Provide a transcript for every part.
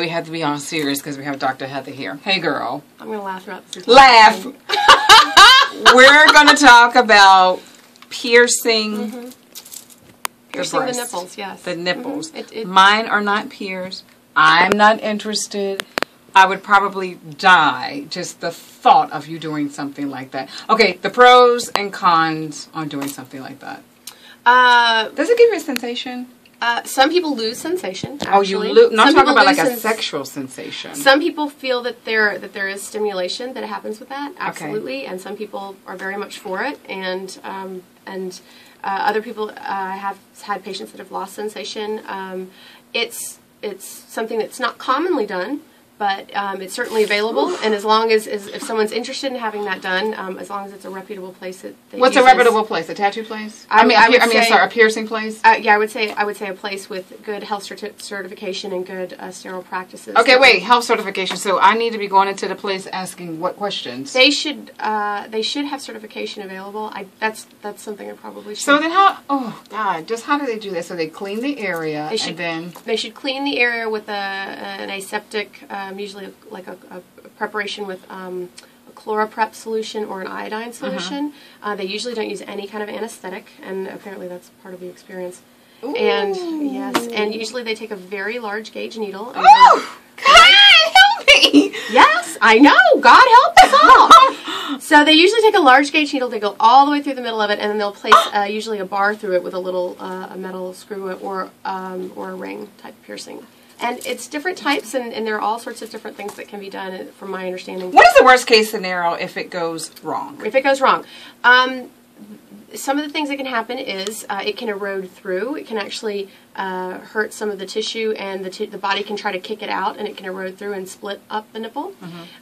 We have to be all serious because we have Dr. Heather here. Hey, girl. I'm going to laugh throughout this. Laugh! We're going to talk about piercing Piercing the nipples, yes. The nipples. Mine are not pierced. I'm not interested. I would probably die just the thought of you doing something like that. Okay, the pros and cons on doing something like that. Does it give you a sensation? Some people lose sensation. Actually. Oh, you lose. Not talking about like a sexual sensation. Some people feel that there is stimulation that happens with that. Absolutely, okay. And some people are very much for it. And other people have had patients that have lost sensation. It's something that's not commonly done. But it's certainly available, and as long as if someone's interested in having that done, as long as it's a reputable place that they What's a reputable place? A tattoo place? Sorry, a piercing place? Yeah, I would say a place with good health certification and good sterile practices. Okay, wait, health certification. So I need to be going into the place asking what questions? They should have certification available. That's something I probably should. So then how? Oh God, just how do they do that? So they clean the area and then they should clean the area with an aseptic. Usually like a preparation with a chloroprep solution or an iodine solution. They usually don't use any kind of anesthetic, and apparently that's part of the experience. Ooh. And yes, and usually they take a very large gauge needle. Oh, God help me! Yes, I know. God help us all. So they usually take a large gauge needle. They go all the way through the middle of it, and then they'll place usually a bar through it with a little a metal screw or a ring type piercing. And it's different types, and there are all sorts of different things that can be done, from my understanding. What is the worst case scenario if it goes wrong? If it goes wrong, some of the things that can happen is it can erode through. It can actually hurt some of the tissue, and the body can try to kick it out, and it can erode through and split up the nipple.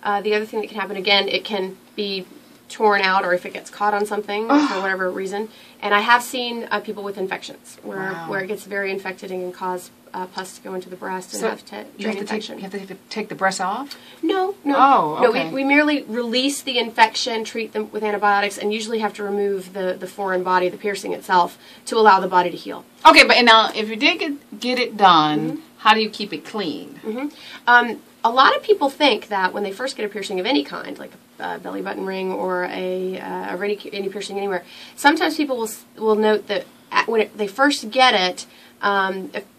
The other thing that can happen, again, it can be torn out, or if it gets caught on something for whatever reason. And I have seen people with infections where it gets very infected and can cause pus to go into the breast and have to drain infection. You have to take the breast off? No. Oh, okay. No, we merely release the infection, treat them with antibiotics, and usually have to remove the foreign body, the piercing itself, to allow the body to heal. Okay, but now if you did get it done, how do you keep it clean? A lot of people think that when they first get a piercing of any kind, like a belly button ring or any piercing anywhere, sometimes people will note that when they first get it,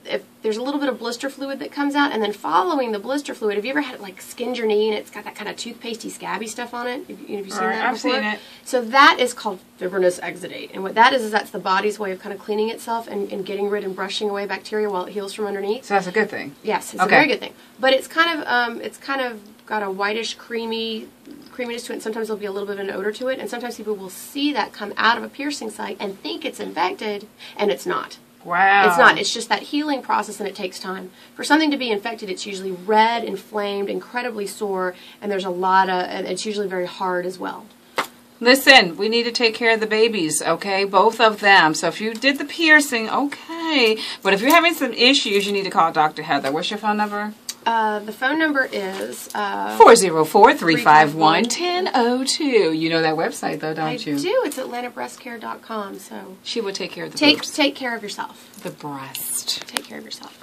if there's a little bit of blister fluid that comes out, and then following the blister fluid, have you ever had it like skinned your knee and it's got that kind of toothpastey, scabby stuff on it? Have you seen that before? I've seen it. So that is called fibrinous exudate, and what that is that's the body's way of kind of cleaning itself and getting rid and brushing away bacteria while it heals from underneath. So that's a good thing. Yes, it's a very good thing. But it's kind of got a whitish creaminess to it, and sometimes there'll be a little bit of an odor to it, and sometimes people will see that come out of a piercing site and think it's infected, and it's not. Wow. It's not. It's just that healing process, and it takes time. For something to be infected, it's usually red, inflamed, incredibly sore, and there's and it's usually very hard as well. Listen, we need to take care of the babies, okay? Both of them. So if you did the piercing, okay. But if you're having some issues, you need to call Dr. Heather. What's your phone number? The phone number is 404-351-1002. You know that website, though, don't you? I do. It's AtlantaBreastCare.com. So she will take care of the take care of yourself. The breast. Take care of yourself.